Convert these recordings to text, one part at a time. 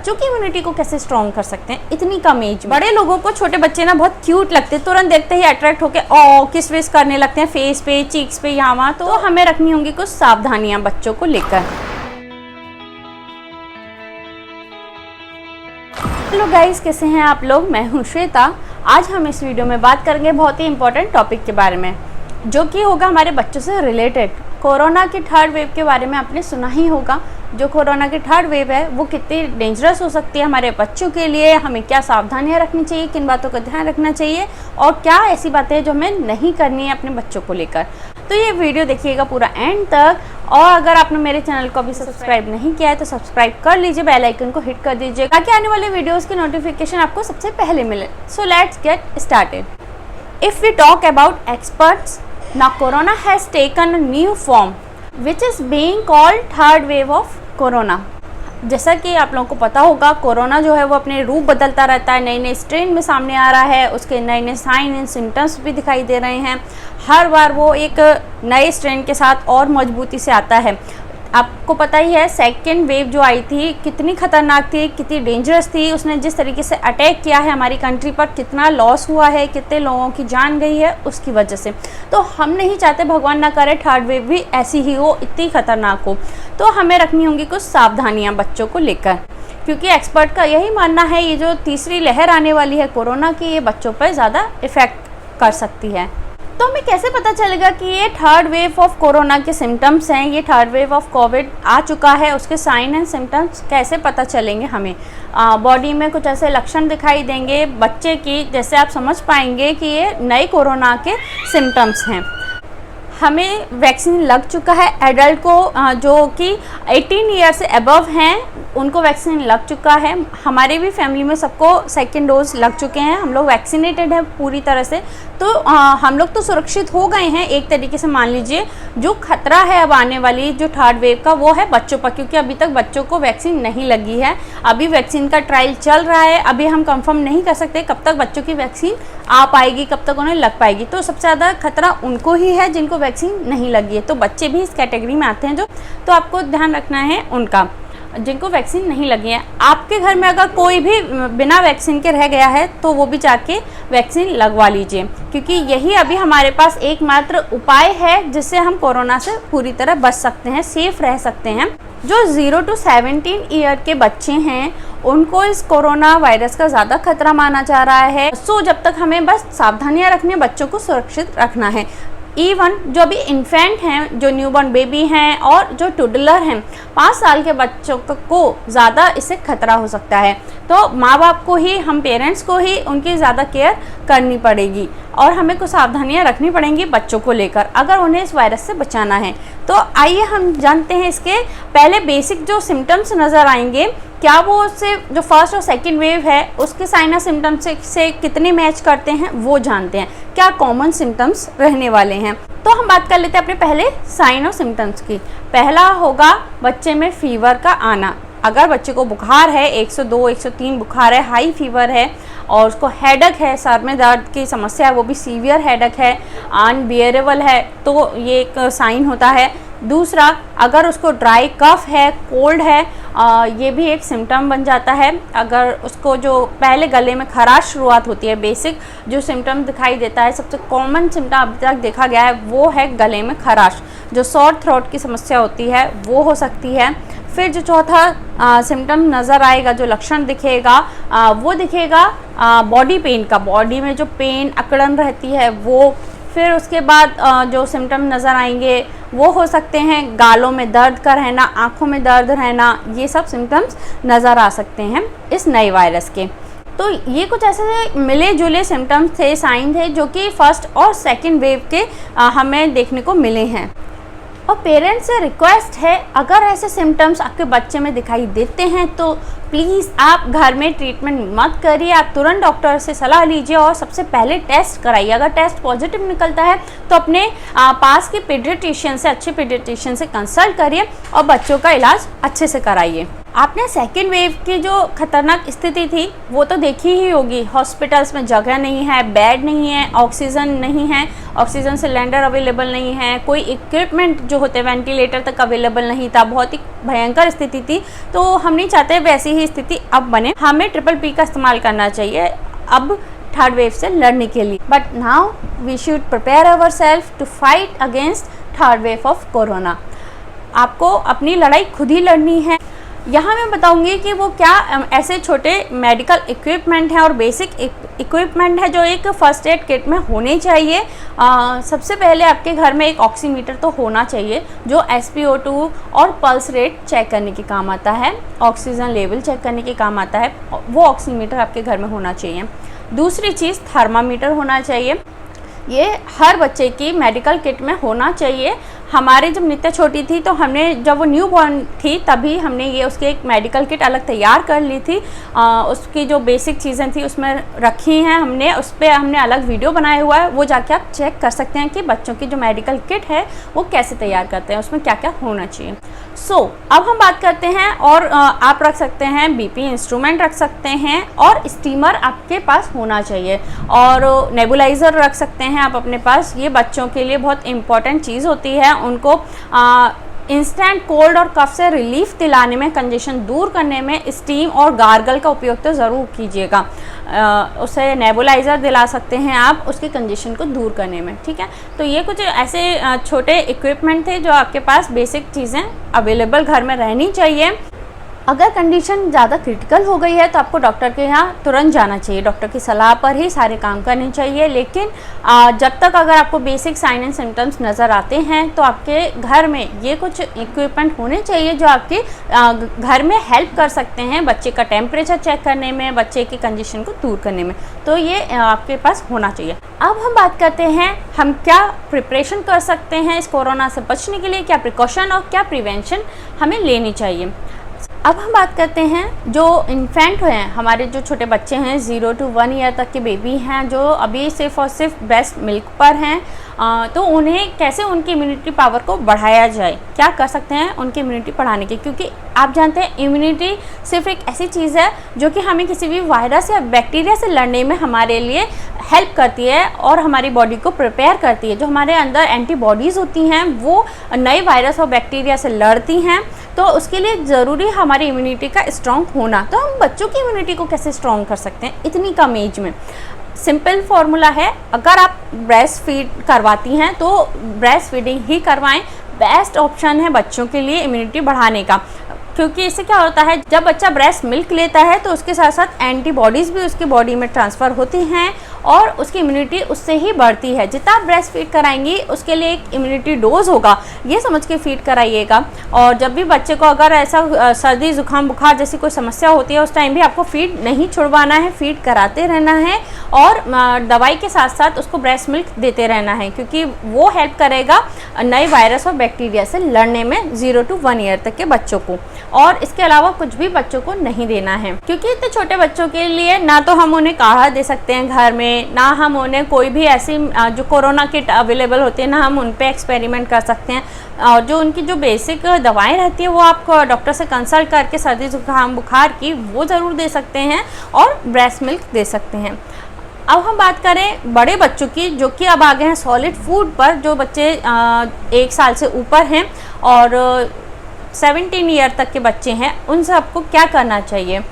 बच्चों की इम्यूनिटी को कैसे स्ट्रॉन्ग कर सकते हैं इतनी कम एज। बड़े लोगों को छोटे बच्चे ना बहुत क्यूट लगते हैं, तुरंत देखते ही अट्रैक्ट होके किस विस करने लगते हैं फेस पे, चीक्स पे, यहाँ वहाँ। तो हमें रखनी होंगी कुछ सावधानियां बच्चों को लेकर। हेलो गाइस, कैसे हैं आप लोग? मैं हूं श्वेता। आज हम इस वीडियो में बात करेंगे बहुत ही इंपॉर्टेंट टॉपिक के बारे में, जो कि होगा हमारे बच्चों से रिलेटेड। कोरोना की थर्ड वेव के बारे में आपने सुना ही होगा। जो कोरोना की थर्ड वेव है वो कितनी डेंजरस हो सकती है हमारे बच्चों के लिए, हमें क्या सावधानियां रखनी चाहिए, किन बातों का ध्यान रखना चाहिए और क्या ऐसी बातें हैं जो हमें नहीं करनी है अपने बच्चों को लेकर। तो ये वीडियो देखिएगा पूरा एंड तक। और अगर आपने मेरे चैनल को अभी सब्सक्राइब नहीं किया है तो सब्सक्राइब कर लीजिए, बेल आइकन को हिट कर दीजिए ताकि आने वाले वीडियोस की नोटिफिकेशन आपको सबसे पहले मिले। So let's get started. If we talk about experts, now corona has taken a new form which is being called third wave of corona। जैसा कि आप लोगों को पता होगा, कोरोना जो है वो अपने रूप बदलता रहता है, नए नए स्ट्रेन में सामने आ रहा है, उसके नए नए साइन एंड सिम्टम्स भी दिखाई दे रहे हैं। हर बार वो एक नए स्ट्रेन के साथ और मजबूती से आता है। आपको पता ही है सेकेंड वेव जो आई थी कितनी खतरनाक थी, कितनी डेंजरस थी। उसने जिस तरीके से अटैक किया है हमारी कंट्री पर, कितना लॉस हुआ है, कितने लोगों की जान गई है उसकी वजह से। तो हम नहीं चाहते, भगवान ना करे, थर्ड वेव भी ऐसी ही हो, इतनी खतरनाक हो। तो हमें रखनी होंगी कुछ सावधानियां बच्चों को लेकर, क्योंकि एक्सपर्ट का यही मानना है ये जो तीसरी लहर आने वाली है कोरोना की, ये बच्चों पर ज़्यादा इफ़ेक्ट कर सकती है। तो हमें कैसे पता चलेगा कि ये थर्ड वेव ऑफ कोरोना के सिम्टम्स हैं, ये थर्ड वेव ऑफ कोविड आ चुका है? उसके साइन एंड सिम्टम्स कैसे पता चलेंगे हमें? बॉडी में कुछ ऐसे लक्षण दिखाई देंगे बच्चे की, जैसे आप समझ पाएंगे कि ये नए कोरोना के सिम्टम्स हैं। हमें वैक्सीन लग चुका है, एडल्ट को जो कि 18 ईयर से अबव हैं उनको वैक्सीन लग चुका है। हमारे भी फैमिली में सबको सेकेंड डोज लग चुके हैं, हम लोग वैक्सीनेटेड हैं पूरी तरह से। तो हम लोग तो सुरक्षित हो गए हैं एक तरीके से, मान लीजिए। जो खतरा है अब आने वाली जो थर्ड वेव का वो है बच्चों पर, क्योंकि अभी तक बच्चों को वैक्सीन नहीं लगी है। अभी वैक्सीन का ट्रायल चल रहा है, अभी हम कंफर्म नहीं कर सकते कब तक बच्चों की वैक्सीन आ पाएगी, कब तक उन्हें लग पाएगी। तो सबसे ज़्यादा खतरा उनको ही है जिनको वैक्सीन नहीं लगी है। तो बच्चे भी इस कैटेगरी में आते हैं जो, तो आपको ध्यान रखना है उनका, जिनको वैक्सीन नहीं लगी है। आपके घर में अगर कोई भी बिना वैक्सीन के रह गया है तो वो भी जाके वैक्सीन लगवा लीजिए, क्योंकि यही अभी हमारे पास एकमात्र उपाय है जिससे हम कोरोना से पूरी तरह बच सकते हैं, सेफ रह सकते हैं। जो 0 to 17 ईयर के बच्चे हैं उनको इस कोरोना वायरस का ज़्यादा खतरा माना जा रहा है। सो जब तक हमें बस सावधानियां रखनी है, बच्चों को सुरक्षित रखना है। इवन जो अभी इन्फेंट हैं, जो न्यूबॉर्न बेबी हैं और जो टुडलर हैं, 5 साल के बच्चों को ज़्यादा इससे खतरा हो सकता है। तो माँ बाप को ही, हम पेरेंट्स को ही उनकी ज़्यादा केयर करनी पड़ेगी और हमें कुछ सावधानियाँ रखनी पड़ेंगी बच्चों को लेकर, अगर उन्हें इस वायरस से बचाना है। तो आइए हम जानते हैं इसके पहले बेसिक जो सिम्टम्स नज़र आएंगे, क्या वो उससे जो फर्स्ट और सेकंड वेव है उसके साइन और सिम्टम्स से कितने मैच करते हैं वो जानते हैं, क्या कॉमन सिम्टम्स रहने वाले हैं। तो हम बात कर लेते हैं अपने पहले साइन और सिम्टम्स की। पहला होगा बच्चे में फीवर का आना। अगर बच्चे को बुखार है, 102 103 बुखार है, हाई फीवर है और उसको हेडक है, सर में दर्द की समस्या है, वो भी सीवियर हेडक है, अनबियरेबल है, तो ये एक साइन होता है। दूसरा, अगर उसको ड्राई कफ है, कोल्ड है, ये भी एक सिम्टम बन जाता है। अगर उसको जो पहले गले में खराश शुरुआत होती है, बेसिक जो सिम्टम दिखाई देता है, सबसे कॉमन सिम्टम अभी तक देखा गया है वो है गले में खराश। जो सॉर थ्रोट की समस्या होती है वो हो सकती है। फिर जो चौथा सिम्टम नज़र आएगा, जो लक्षण दिखेगा, वो दिखेगा बॉडी पेन का, बॉडी में जो पेन अकड़न रहती है वो। फिर उसके बाद जो सिम्टम नज़र आएंगे वो हो सकते हैं गालों में दर्द का रहना, आँखों में दर्द रहना, ये सब सिम्टम्स नज़र आ सकते हैं इस नए वायरस के। तो ये कुछ ऐसे मिले जुले सिम्टम्स थे, साइन थे, जो कि फर्स्ट और सेकंड वेव के हमें देखने को मिले हैं। और पेरेंट्स से रिक्वेस्ट है, अगर ऐसे सिम्टम्स आपके बच्चे में दिखाई देते हैं तो प्लीज़ आप घर में ट्रीटमेंट मत करिए, आप तुरंत डॉक्टर से सलाह लीजिए और सबसे पहले टेस्ट कराइए। अगर टेस्ट पॉजिटिव निकलता है तो अपने पास के पीडियाट्रिशियन से, अच्छे पीडियाट्रिशियन से कंसल्ट करिए और बच्चों का इलाज अच्छे से कराइए। आपने सेकेंड वेव की जो खतरनाक स्थिति थी वो तो देखी ही होगी। हॉस्पिटल्स में जगह नहीं है, बेड नहीं है, ऑक्सीजन नहीं है, ऑक्सीजन सिलेंडर अवेलेबल नहीं है, कोई इक्विपमेंट जो होते वेंटिलेटर तक अवेलेबल नहीं था, बहुत ही भयंकर स्थिति थी। तो हम नहीं चाहते वैसी ही स्थिति अब बने। हमें PPP का इस्तेमाल करना चाहिए अब थर्ड वेव से लड़ने के लिए। But now we should prepare our self to fight against third wave of corona. आपको अपनी लड़ाई खुद ही लड़नी है। यहाँ मैं बताऊंगी कि वो क्या ऐसे छोटे मेडिकल इक्विपमेंट हैं और बेसिक इक्विपमेंट है जो एक फर्स्ट एड किट में होने चाहिए। सबसे पहले आपके घर में एक ऑक्सीमीटर तो होना चाहिए जो SpO2 और पल्स रेट चेक करने के काम आता है, ऑक्सीजन लेवल चेक करने के काम आता है। वो ऑक्सीमीटर आपके घर में होना चाहिए। दूसरी चीज़ थर्मामीटर होना चाहिए। ये हर बच्चे की मेडिकल किट में होना चाहिए। हमारे जब नित्या छोटी थी तो हमने जब वो न्यू बॉर्न थी तभी हमने ये उसके एक मेडिकल किट अलग तैयार कर ली थी। उसकी जो बेसिक चीज़ें थी उसमें रखी हैं हमने, उस पर हमने अलग वीडियो बनाया हुआ है, वो जाके आप चेक कर सकते हैं कि बच्चों की जो मेडिकल किट है वो कैसे तैयार करते हैं, उसमें क्या क्या होना चाहिए। अब हम बात करते हैं और आप रख सकते हैं BP इंस्ट्रूमेंट रख सकते हैं और स्टीमर आपके पास होना चाहिए और नेबुलाइज़र रख सकते हैं आप अपने पास। ये बच्चों के लिए बहुत इंपॉर्टेंट चीज़ होती है। उनको इंस्टेंट कोल्ड और कफ से रिलीफ दिलाने में, कंजेशन दूर करने में स्टीम और गार्गल का उपयोग तो ज़रूर कीजिएगा। उसे नेबुलाइज़र दिला सकते हैं आप उसके कंजेशन को दूर करने में, ठीक है। तो ये कुछ ऐसे छोटे इक्विपमेंट थे जो आपके पास बेसिक चीज़ें अवेलेबल घर में रहनी चाहिए। अगर कंडीशन ज़्यादा क्रिटिकल हो गई है तो आपको डॉक्टर के यहाँ तुरंत जाना चाहिए, डॉक्टर की सलाह पर ही सारे काम करने चाहिए। लेकिन जब तक अगर आपको बेसिक साइन एंड सिम्टम्स नज़र आते हैं तो आपके घर में ये कुछ इक्विपमेंट होने चाहिए जो आपके घर में हेल्प कर सकते हैं बच्चे का टेम्परेचर चेक करने में, बच्चे की कंडीशन को दूर करने में। तो ये आपके पास होना चाहिए। अब हम बात करते हैं हम क्या प्रिपरेशन कर सकते हैं इस कोरोना से बचने के लिए, क्या प्रिकॉशन और क्या प्रिवेंशन हमें लेनी चाहिए। अब हम बात करते हैं जो इन्फेंट हैं, हमारे जो छोटे बच्चे हैं 0 to 1 ईयर तक के बेबी हैं जो अभी सिर्फ और सिर्फ ब्रेस्ट मिल्क पर हैं, तो उन्हें कैसे उनकी इम्यूनिटी पावर को बढ़ाया जाए, क्या कर सकते हैं उनकी इम्यूनिटी बढ़ाने के। क्योंकि आप जानते हैं इम्यूनिटी सिर्फ एक ऐसी चीज़ है जो कि हमें किसी भी वायरस या बैक्टीरिया से लड़ने में हमारे लिए हेल्प करती है और हमारी बॉडी को प्रिपेयर करती है। जो हमारे अंदर एंटीबॉडीज़ होती हैं वो नए वायरस और बैक्टीरिया से लड़ती हैं, तो उसके लिए ज़रूरी हमारी इम्यूनिटी का स्ट्रॉन्ग होना। तो हम बच्चों की इम्यूनिटी को कैसे स्ट्रॉन्ग कर सकते हैं इतनी कम एज में। सिंपल फॉर्मूला है, अगर आप ब्रेस्ट फीड करवाती हैं तो ब्रेस्ट फीडिंग ही करवाएं, बेस्ट ऑप्शन है बच्चों के लिए इम्यूनिटी बढ़ाने का। क्योंकि इससे क्या होता है, जब बच्चा ब्रेस्ट मिल्क लेता है तो उसके साथ साथ एंटीबॉडीज़ भी उसकी बॉडी में ट्रांसफ़र होती हैं और उसकी इम्यूनिटी उससे ही बढ़ती है। जितना आप ब्रेस्ट फीड कराएंगी उसके लिए एक इम्यूनिटी डोज होगा, ये समझ के फीड कराइएगा। और जब भी बच्चे को अगर ऐसा सर्दी जुकाम बुखार जैसी कोई समस्या होती है उस टाइम भी आपको फीड नहीं छुड़वाना है, फीड कराते रहना है और दवाई के साथ साथ उसको ब्रेस्ट मिल्क देते रहना है, क्योंकि वो हेल्प करेगा नए वायरस और बैक्टीरिया से लड़ने में 0 to 1 ईयर तक के बच्चों को। और इसके अलावा कुछ भी बच्चों को नहीं देना है, क्योंकि इतने छोटे बच्चों के लिए ना तो हम उन्हें काढ़ा दे सकते हैं घर में, ना हम उन्हें कोई भी ऐसी जो कोरोना किट अवेलेबल होती है ना हम उन पे एक्सपेरिमेंट कर सकते हैं। और जो उनकी जो बेसिक दवाएं रहती है वो आप डॉक्टर से कंसल्ट करके सर्दी जुकाम बुखार की वो ज़रूर दे सकते हैं और ब्रेस्ट मिल्क दे सकते हैं। अब हम बात करें बड़े बच्चों की, जो कि अब आ गए हैं सॉलिड फूड पर, जो बच्चे 1 साल से ऊपर हैं और 17 ईयर तक के बच्चे हैं, उन सबको क्या करना चाहिए,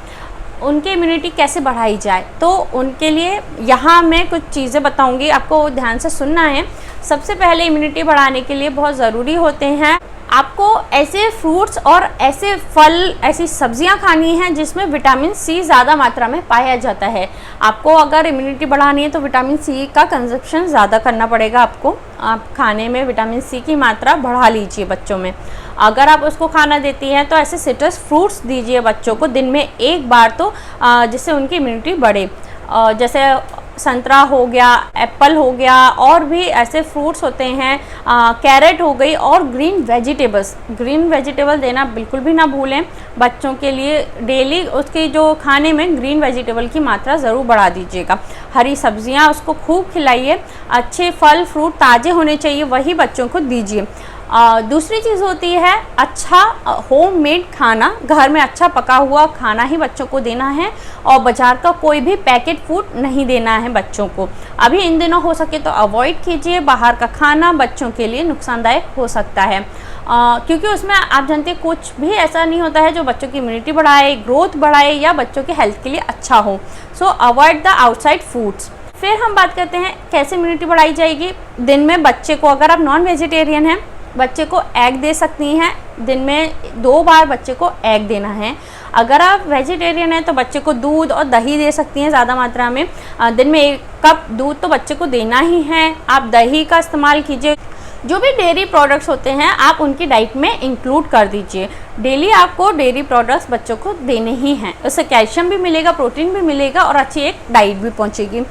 उनकी इम्यूनिटी कैसे बढ़ाई जाए। तो उनके लिए यहाँ मैं कुछ चीज़ें बताऊँगी, आपको ध्यान से सुनना है। सबसे पहले इम्यूनिटी बढ़ाने के लिए बहुत ज़रूरी होते हैं आपको ऐसे फ्रूट्स और ऐसे फल, ऐसी सब्जियां खानी हैं जिसमें विटामिन सी ज़्यादा मात्रा में पाया जाता है। आपको अगर इम्यूनिटी बढ़ानी है तो विटामिन सी का कंजप्शन ज़्यादा करना पड़ेगा आपको। आप खाने में विटामिन सी की मात्रा बढ़ा लीजिए बच्चों में। अगर आप उसको खाना देती हैं तो ऐसे सिट्रस फ्रूट्स दीजिए बच्चों को दिन में 1 बार, तो जिससे उनकी इम्यूनिटी बढ़े। जैसे संतरा हो गया, एप्पल हो गया, और भी ऐसे फ्रूट्स होते हैं, कैरेट हो गई, और ग्रीन वेजिटेबल देना बिल्कुल भी ना भूलें बच्चों के लिए। डेली उसके जो खाने में ग्रीन वेजिटेबल की मात्रा ज़रूर बढ़ा दीजिएगा। हरी सब्जियां उसको खूब खिलाइए, अच्छे फल फ्रूट ताज़े होने चाहिए वही बच्चों को दीजिए। दूसरी चीज़ होती है अच्छा होममेड खाना, घर में अच्छा पका हुआ खाना ही बच्चों को देना है और बाज़ार का कोई भी पैकेट फूड नहीं देना है बच्चों को। अभी इन दिनों हो सके तो अवॉइड कीजिए, बाहर का खाना बच्चों के लिए नुकसानदायक हो सकता है क्योंकि उसमें आप जानते हैं कुछ भी ऐसा नहीं होता है जो बच्चों की इम्यूनिटी बढ़ाए, ग्रोथ बढ़ाए या बच्चों के हेल्थ के लिए अच्छा हो। सो अवॉइड द आउटसाइड फूड्स। फिर हम बात करते हैं कैसे इम्यूनिटी बढ़ाई जाएगी। दिन में बच्चे को, अगर आप नॉन वेजिटेरियन हैं, बच्चे को एग दे सकती हैं। दिन में 2 बार बच्चे को एग देना है। अगर आप वेजिटेरियन हैं तो बच्चे को दूध और दही दे सकती हैं ज़्यादा मात्रा में। दिन में 1 कप दूध तो बच्चे को देना ही है। आप दही का इस्तेमाल कीजिए। जो भी डेयरी प्रोडक्ट्स होते हैं आप उनकी डाइट में इंक्लूड कर दीजिए। डेली आपको डेयरी प्रोडक्ट्स बच्चों को देने ही हैं। उससे कैल्शियम भी मिलेगा, प्रोटीन भी मिलेगा और अच्छी एक डाइट भी पहुंचेगी।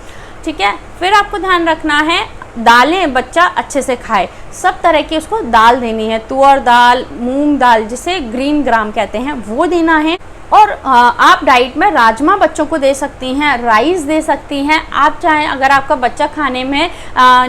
ठीक है। फिर आपको ध्यान रखना है दालें बच्चा अच्छे से खाए। सब तरह की उसको दाल देनी है। तुअर दाल, मूंग दाल जिसे ग्रीन ग्राम कहते हैं, वो देना है। और आप डाइट में राजमा बच्चों को दे सकती हैं, राइस दे सकती हैं। आप चाहें, अगर आपका बच्चा खाने में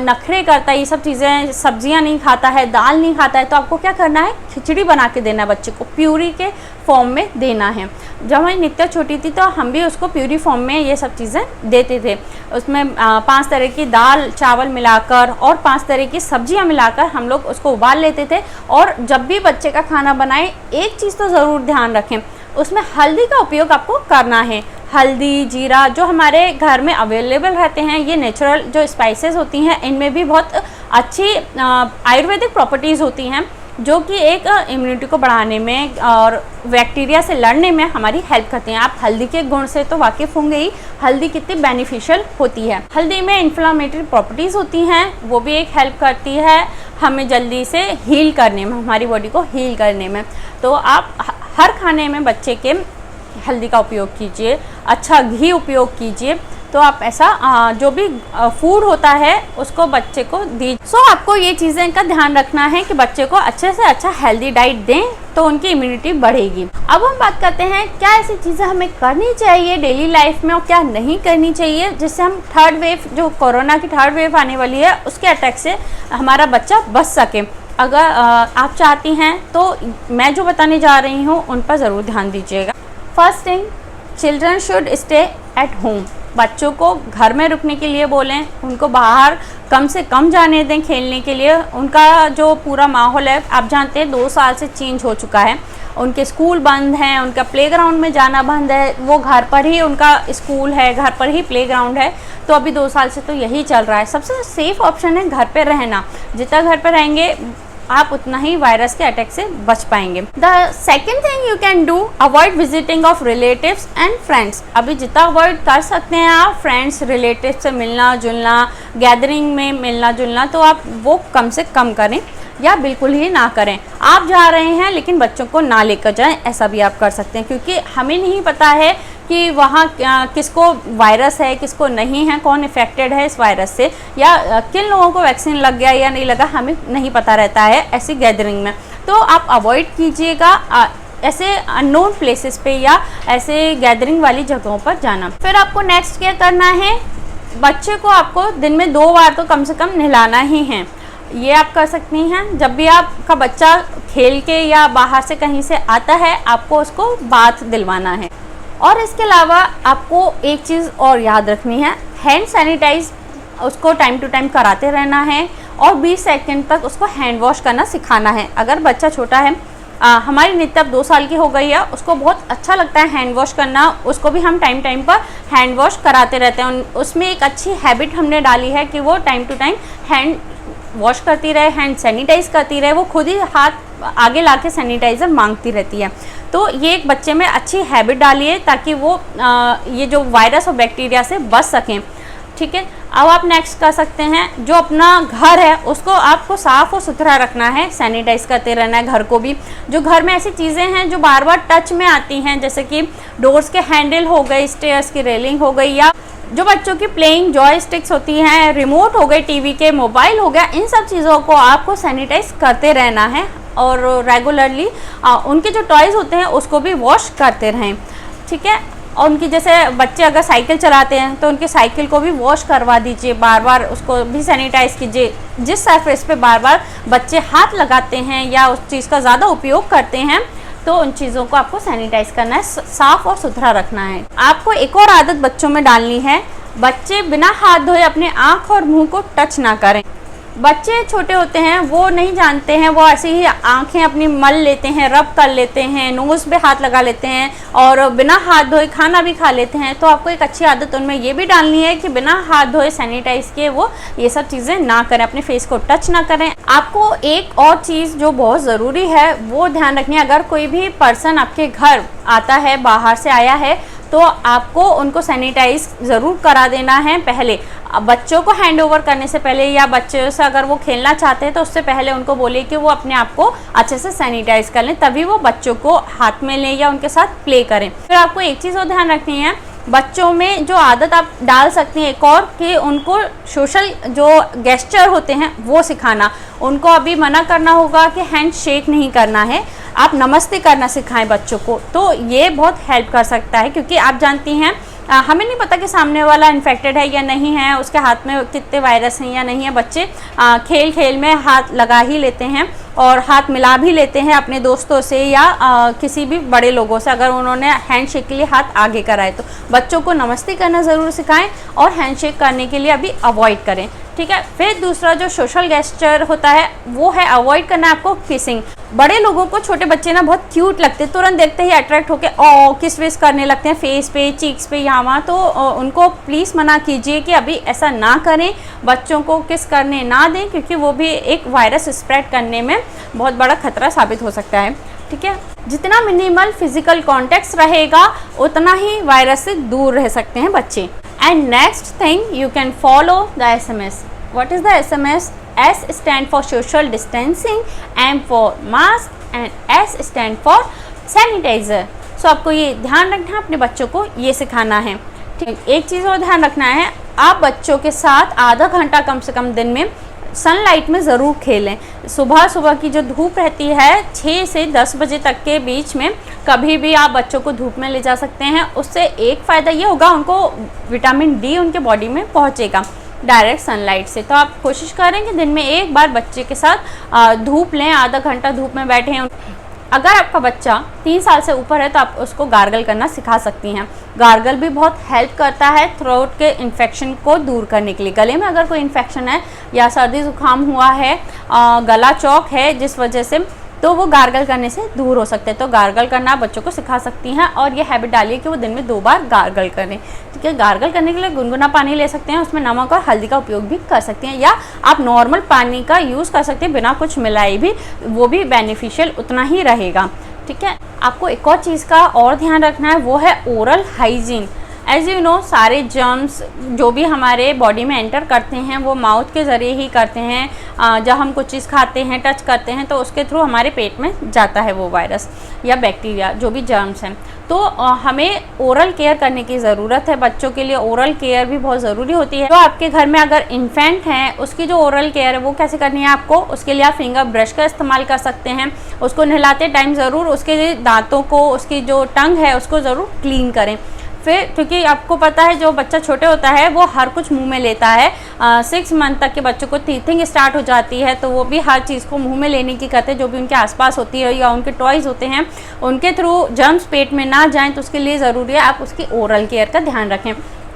नखरे करता है, ये सब चीज़ें, सब्जियां नहीं खाता है, दाल नहीं खाता है, तो आपको क्या करना है, खिचड़ी बना के देना है बच्चे को, प्यूरी के फॉर्म में देना है। जब हमारी नित्या छोटी थी तो हम भी उसको प्यूरी फॉर्म में ये सब चीज़ें देते थे। उसमें 5 तरह की दाल चावल मिलाकर और 5 तरह की सब्जियां मिलाकर हम लोग उसको उबाल लेते थे। और जब भी बच्चे का खाना बनाएं, एक चीज़ तो ज़रूर ध्यान रखें, उसमें हल्दी का उपयोग आपको करना है। हल्दी, जीरा जो हमारे घर में अवेलेबल रहते हैं, ये नेचुरल जो स्पाइसेस होती हैं, इनमें भी बहुत अच्छी आयुर्वेदिक प्रॉपर्टीज़ होती हैं जो कि एक इम्यूनिटी को बढ़ाने में और बैक्टीरिया से लड़ने में हमारी हेल्प करती हैं। आप हल्दी के गुण से तो वाकिफ़ होंगे ही, हल्दी कितनी बेनिफिशियल होती है। हल्दी में इन्फ्लामेटरी प्रॉपर्टीज़ होती हैं, वो भी एक हेल्प करती है हमें जल्दी से हील करने में, हमारी बॉडी को हील करने में। तो आप हर खाने में बच्चे के हल्दी का उपयोग कीजिए, अच्छा घी उपयोग कीजिए। तो आप ऐसा जो भी फूड होता है उसको बच्चे को दीजिए। सो आपको ये चीज़ें का ध्यान रखना है कि बच्चे को अच्छे से अच्छा हेल्दी डाइट दें तो उनकी इम्यूनिटी बढ़ेगी। अब हम बात करते हैं क्या ऐसी चीज़ें हमें करनी चाहिए डेली लाइफ में और क्या नहीं करनी चाहिए, जिससे हम थर्ड वेव, जो कोरोना की थर्ड वेव आने वाली है, उसके अटैक से हमारा बच्चा बच सके। अगर आप चाहती हैं तो मैं जो बताने जा रही हूँ उन पर ज़रूर ध्यान दीजिएगा। First thing, children should stay at home. बच्चों को घर में रुकने के लिए बोलें, उनको बाहर कम से कम जाने दें खेलने के लिए। उनका जो पूरा माहौल है, आप जानते हैं 2 साल से चेंज हो चुका है। उनके स्कूल बंद हैं, उनका प्लेग्राउंड में जाना बंद है, वो घर पर ही उनका स्कूल है, घर पर ही प्लेग्राउंड है। तो अभी 2 साल से तो यही चल रहा है। सबसे सेफ ऑप्शन है घर पे रहना। जितना घर पे रहेंगे आप उतना ही वायरस के अटैक से बच पाएंगे। The second thing you can do, avoid visiting of relatives and friends. अभी जितना अवॉइड कर सकते हैं आप फ्रेंड्स रिलेटिव से मिलना जुलना, गैदरिंग में मिलना जुलना, तो आप वो कम से कम करें या बिल्कुल ही ना करें। आप जा रहे हैं लेकिन बच्चों को ना लेकर जाएं, ऐसा भी आप कर सकते हैं, क्योंकि हमें नहीं पता है कि वहाँ किसको वायरस है किसको नहीं है, कौन इफेक्टेड है इस वायरस से, या किन लोगों को वैक्सीन लग गया या नहीं लगा, हमें नहीं पता रहता है ऐसी गैदरिंग में। तो आप अवॉइड कीजिएगा ऐसे अननोन प्लेसेस पे या ऐसे गैदरिंग वाली जगहों पर जाना। फिर आपको नेक्स्ट क्या करना है, बच्चे को आपको दिन में 2 बार तो कम से कम नहलाना ही है। ये आप कर सकती हैं। जब भी आपका बच्चा खेल के या बाहर से कहीं से आता है, आपको उसको बाथ दिलवाना है। और इसके अलावा आपको एक चीज़ और याद रखनी है, हैंड सैनिटाइज उसको टाइम टू टाइम कराते रहना है और 20 सेकंड तक उसको हैंड वॉश करना सिखाना है। अगर बच्चा छोटा है, हमारी नित्या 2 साल की हो गई है, उसको बहुत अच्छा लगता है हैंड वॉश करना, उसको भी हम टाइम टाइम पर हैंड वॉश कराते रहते हैं। उसमें एक अच्छी हैबिट हमने डाली है कि वो time to time hand wash करती रहे, हैंड सैनिटाइज करती रहे, वो खुद ही हाथ आगे ला के सैनिटाइज़र मांगती रहती है। तो ये एक बच्चे में अच्छी हैबिट डालिए ताकि वो ये जो वायरस और बैक्टीरिया से बच सकें। ठीक है। अब आप नेक्स्ट कर सकते हैं, जो अपना घर है उसको आपको साफ़ और सुथरा रखना है, सैनिटाइज करते रहना है घर को भी। जो घर में ऐसी चीज़ें हैं जो बार बार टच में आती हैं, जैसे कि डोर्स के हैंडल हो गए, स्टेयर्स की रेलिंग हो गई, या जो बच्चों की प्लेइंग जॉय स्टिक्स होती हैं, रिमोट हो गए टीवी के, मोबाइल हो गया, इन सब चीज़ों को आपको सैनिटाइज करते रहना है और रेगुलरली उनके जो टॉयज़ होते हैं उसको भी वॉश करते रहें। ठीक है। और उनकी जैसे बच्चे अगर साइकिल चलाते हैं तो उनकी साइकिल को भी वॉश करवा दीजिए, बार बार उसको भी सैनिटाइज कीजिए। जिस सरफेस पे बार बार बच्चे हाथ लगाते हैं या उस चीज़ का ज़्यादा उपयोग करते हैं तो उन चीज़ों को आपको सैनिटाइज करना है, साफ़ और सुथरा रखना है। आपको एक और आदत बच्चों में डालनी है, बच्चे बिना हाथ धोए अपने आँख और मुँह को टच ना करें। बच्चे छोटे होते हैं, वो नहीं जानते हैं, वो ऐसे ही आंखें अपनी मल लेते हैं, रब कर लेते हैं, नोज़ पे हाथ लगा लेते हैं और बिना हाथ धोए खाना भी खा लेते हैं। तो आपको एक अच्छी आदत उनमें ये भी डालनी है कि बिना हाथ धोए सैनिटाइज किए वो ये सब चीज़ें ना करें, अपने फेस को टच ना करें। आपको एक और चीज़ जो बहुत ज़रूरी है वो ध्यान रखनी है, अगर कोई भी पर्सन आपके घर आता है, बाहर से आया है, तो आपको उनको सैनिटाइज ज़रूर करा देना है पहले। बच्चों को हैंड ओवर करने से पहले या बच्चों से अगर वो खेलना चाहते हैं तो उससे पहले उनको बोले कि वो अपने आप को अच्छे से सैनिटाइज कर लें, तभी वो बच्चों को हाथ में लें या उनके साथ प्ले करें। फिर आपको एक चीज़ और ध्यान रखनी है, बच्चों में जो आदत आप डाल सकती हैं एक और, कि उनको सोशल जो गेस्चर होते हैं वो सिखाना। उनको अभी मना करना होगा कि हैंड शेक नहीं करना है, आप नमस्ते करना सिखाएं बच्चों को। तो ये बहुत हेल्प कर सकता है, क्योंकि आप जानती हैं हमें नहीं पता कि सामने वाला इन्फेक्टेड है या नहीं है, उसके हाथ में कितने वायरस हैं या नहीं है। बच्चे खेल खेल में हाथ लगा ही लेते हैं और हाथ मिला भी लेते हैं अपने दोस्तों से या किसी भी बड़े लोगों से, अगर उन्होंने हैंडशेक के लिए हाथ आगे कराए तो। बच्चों को नमस्ते करना ज़रूर सिखाएं और हैंडशेक करने के लिए अभी अवॉइड करें, ठीक है। फिर दूसरा जो सोशल गेस्चर होता है वो है अवॉइड करना है आपको किसिंग। बड़े लोगों को छोटे बच्चे ना बहुत क्यूट लगते हैं, तुरंत देखते ही अट्रैक्ट होकर किस विस करने लगते हैं फेस पे, चीक्स पे, यहाँ वहाँ। तो उनको प्लीज़ मना कीजिए कि अभी ऐसा ना करें, बच्चों को किस करने ना दें, क्योंकि वो भी एक वायरस स्प्रेड करने में बहुत बड़ा खतरा साबित हो सकता है, ठीक है। जितना मिनिमल फिजिकल कॉन्टैक्ट रहेगा उतना ही वायरस से दूर रह सकते हैं बच्चे। And next thing, you can follow the SMS. What is the SMS? S stand for social distancing, M for mask and S stand for sanitizer. So आपको ये ध्यान रखना है, अपने बच्चों को ये सिखाना है, ठीक। एक चीज़ और ध्यान रखना है, आप बच्चों के साथ आधा घंटा कम से कम दिन में सनलाइट में ज़रूर खेलें। सुबह सुबह की जो धूप रहती है 6 से 10 बजे तक के बीच में कभी भी आप बच्चों को धूप में ले जा सकते हैं। उससे एक फ़ायदा ये होगा, उनको विटामिन डी उनके बॉडी में पहुंचेगा डायरेक्ट सनलाइट से। तो आप कोशिश करें कि दिन में एक बार बच्चे के साथ धूप लें, आधा घंटा धूप में बैठें। अगर आपका बच्चा 3 साल से ऊपर है तो आप उसको गार्गल करना सिखा सकती हैं। गार्गल भी बहुत हेल्प करता है थ्रोट के इन्फेक्शन को दूर करने के लिए। गले में अगर कोई इन्फेक्शन है या सर्दी जुकाम हुआ है, गला चौक है जिस वजह से, तो वो गार्गल करने से दूर हो सकते हैं। तो गार्गल करना आप बच्चों को सिखा सकती हैं और ये हैबिट डालिए कि वो दिन में 2 बार गार्गल करें, ठीक है। गार्गल करने के लिए गुनगुना पानी ले सकते हैं, उसमें नमक और हल्दी का उपयोग भी कर सकते हैं, या आप नॉर्मल पानी का यूज़ कर सकते हैं बिना कुछ मिलाए भी, वो भी बेनिफिशियल उतना ही रहेगा, ठीक है। आपको एक और चीज़ का और ध्यान रखना है, वो है oral hygiene. As you know, सारे जर्म्स जो भी हमारे बॉडी में एंटर करते हैं वो माउथ के ज़रिए ही करते हैं। जब हम कुछ चीज़ खाते हैं, टच करते हैं, तो उसके थ्रू हमारे पेट में जाता है वो वायरस या बैक्टीरिया, जो भी जर्म्स हैं। तो हमें ओरल केयर करने की ज़रूरत है। बच्चों के लिए ओरल केयर भी बहुत ज़रूरी होती है। तो आपके घर में अगर इन्फेंट हैं, उसकी जो ओरल केयर है वो कैसे करनी है आपको, उसके लिए आप फिंगर ब्रश का इस्तेमाल कर सकते हैं। उसको नहलाते टाइम ज़रूर उसके दांतों को, उसकी जो टंग है उसको ज़रूर क्लीन करें। फिर क्योंकि आपको पता है जो बच्चा छोटे होता है वो हर कुछ मुंह में लेता है। 6 मंथ तक के बच्चों को टीथिंग स्टार्ट हो जाती है, तो वो भी हर चीज़ को मुंह में लेने की करते हैं, जो भी उनके आसपास होती है या उनके टॉयज़ होते हैं उनके थ्रू जर्म्स पेट में ना जाएं। तो उसके लिए ज़रूरी है आप उसकी ओरल केयर का ध्यान रखें।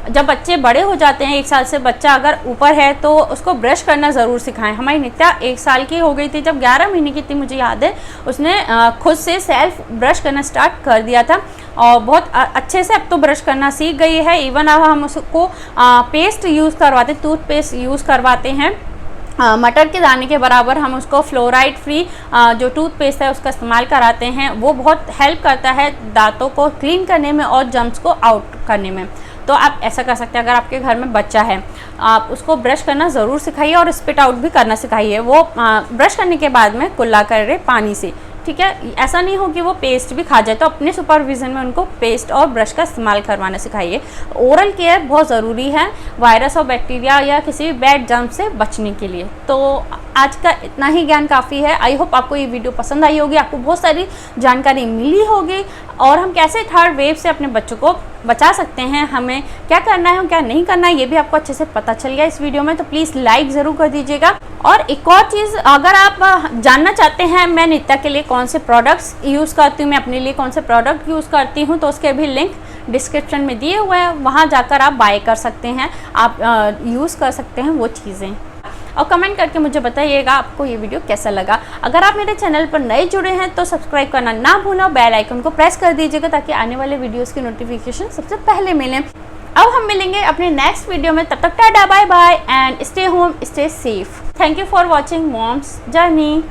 जब बच्चे बड़े हो जाते हैं, 1 साल से बच्चा अगर ऊपर है तो उसको ब्रश करना ज़रूर सिखाएं। हमारी नित्या 1 साल की हो गई थी, जब 11 महीने की थी मुझे याद है, उसने खुद से सेल्फ ब्रश करना स्टार्ट कर दिया था और बहुत अच्छे से अब तो ब्रश करना सीख गई है। इवन अब हम उसको पेस्ट यूज़ करवाते, टूथपेस्ट यूज़ करवाते हैं मटर के दाने के बराबर। हम उसको फ्लोराइड फ्री जो टूथपेस्ट है उसका इस्तेमाल कराते हैं। वो बहुत हेल्प करता है दांतों को क्लीन करने में और जर्म्स को आउट करने में। तो आप ऐसा कर सकते हैं, अगर आपके घर में बच्चा है आप उसको ब्रश करना ज़रूर सिखाइए और स्पिट आउट भी करना सिखाइए। वो ब्रश करने के बाद में कुल्ला करे पानी से, ठीक है। ऐसा नहीं हो कि वो पेस्ट भी खा जाए, तो अपने सुपरविज़न में उनको पेस्ट और ब्रश का इस्तेमाल करवाना सिखाइए। ओरल केयर बहुत ज़रूरी है वायरस और बैक्टीरिया या किसी भी बैड जर्म से बचने के लिए। तो आज का इतना ही ज्ञान काफ़ी है। आई होप आपको ये वीडियो पसंद आई होगी, आपको बहुत सारी जानकारी मिली होगी और हम कैसे थर्ड वेव से अपने बच्चों को बचा सकते हैं, हमें क्या करना है और क्या नहीं करना है, ये भी आपको अच्छे से पता चल गया इस वीडियो में। तो प्लीज़ लाइक ज़रूर कर दीजिएगा। और एक और चीज़, अगर आप जानना चाहते हैं मैं नित्या के लिए कौन से प्रोडक्ट्स यूज़ करती हूँ, मैं अपने लिए कौन से प्रोडक्ट यूज़ करती हूँ, तो उसके भी लिंक डिस्क्रिप्शन में दिए हुए हैं, वहाँ जाकर आप बाय कर सकते हैं, आप यूज़ कर सकते हैं वो चीज़ें। और कमेंट करके मुझे बताइएगा आपको ये वीडियो कैसा लगा। अगर आप मेरे चैनल पर नए जुड़े हैं तो सब्सक्राइब करना ना भूलें, बेल आइकन को प्रेस कर दीजिएगा ताकि आने वाले वीडियोस की नोटिफिकेशन सबसे पहले मिलें। अब हम मिलेंगे अपने नेक्स्ट वीडियो में, तब तक tata bye bye and stay home, stay safe. Thank you for watching mom's journey.